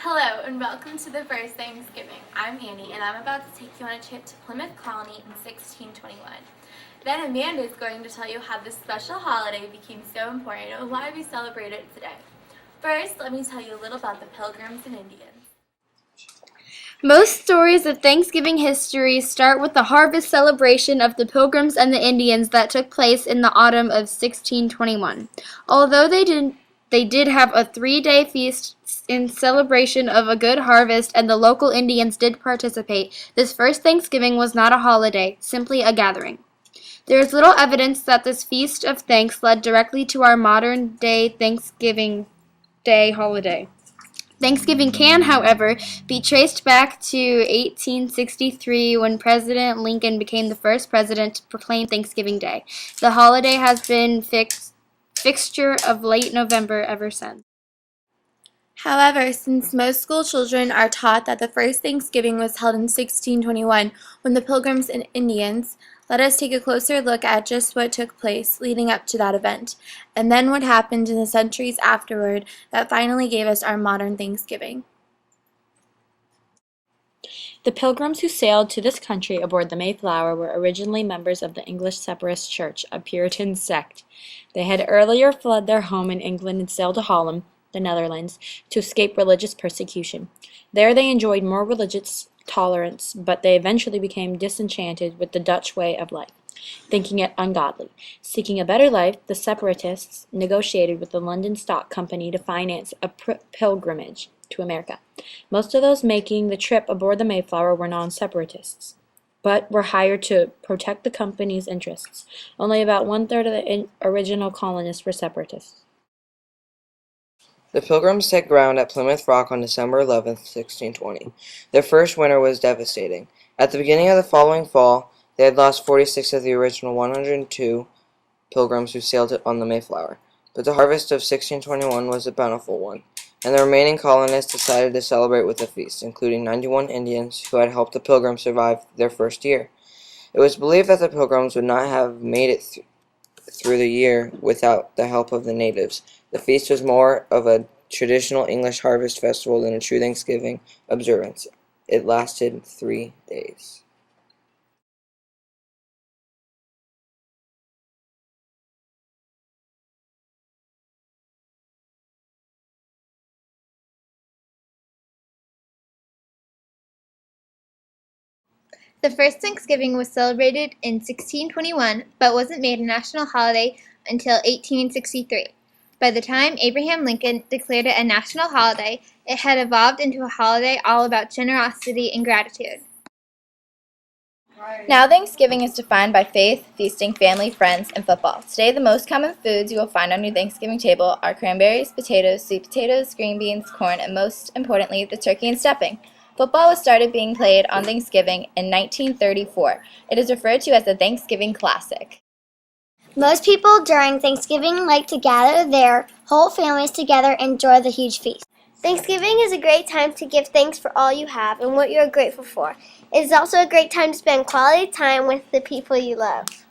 Hello and welcome to the first Thanksgiving. I'm Annie and I'm about to take you on a trip to Plymouth Colony in 1621. Then Amanda is going to tell you how this special holiday became so important and why we celebrate it today. First, let me tell you a little about the Pilgrims and Indians. Most stories of Thanksgiving history start with the harvest celebration of the Pilgrims and the Indians that took place in the autumn of 1621. Although they did have a 3-day feast in celebration of a good harvest, and the local Indians did participate, this first Thanksgiving was not a holiday, simply a gathering. There is little evidence that this feast of thanks led directly to our modern-day Thanksgiving Day holiday. Thanksgiving can, however, be traced back to 1863 when President Lincoln became the first president to proclaim Thanksgiving Day. The holiday has been fixture of late November ever since. However, since most school children are taught that the first Thanksgiving was held in 1621 when the Pilgrims and Indians, let us take a closer look at just what took place leading up to that event, and then what happened in the centuries afterward that finally gave us our modern Thanksgiving. The Pilgrims who sailed to this country aboard the Mayflower were originally members of the English Separatist Church, a Puritan sect. They had earlier fled their home in England and sailed to Holland, the Netherlands, to escape religious persecution. There they enjoyed more religious tolerance, but they eventually became disenchanted with the Dutch way of life, thinking it ungodly. Seeking a better life, the Separatists negotiated with the London Stock Company to finance a pilgrimage to America. Most of those making the trip aboard the Mayflower were non-separatists, but were hired to protect the company's interests. Only about one-third of the original colonists were separatists. The Pilgrims set ground at Plymouth Rock on December 11, 1620. Their first winter was devastating. At the beginning of the following fall, they had lost 46 of the original 102 Pilgrims who sailed on the Mayflower. But the harvest of 1621 was a bountiful one, and the remaining colonists decided to celebrate with a feast, including 91 Indians who had helped the Pilgrims survive their first year. It was believed that the Pilgrims would not have made it through the year without the help of the natives. The feast was more of a traditional English harvest festival than a true Thanksgiving observance. It lasted 3 days. The first Thanksgiving was celebrated in 1621, but wasn't made a national holiday until 1863. By the time Abraham Lincoln declared it a national holiday, it had evolved into a holiday all about generosity and gratitude. Now Thanksgiving is defined by faith, feasting, family, friends, and football. Today the most common foods you will find on your Thanksgiving table are cranberries, potatoes, sweet potatoes, green beans, corn, and most importantly, the turkey and stuffing. Football was started being played on Thanksgiving in 1934. It is referred to as the Thanksgiving Classic. Most people during Thanksgiving like to gather their whole families together and enjoy the huge feast. Thanksgiving is a great time to give thanks for all you have and what you are grateful for. It is also a great time to spend quality time with the people you love.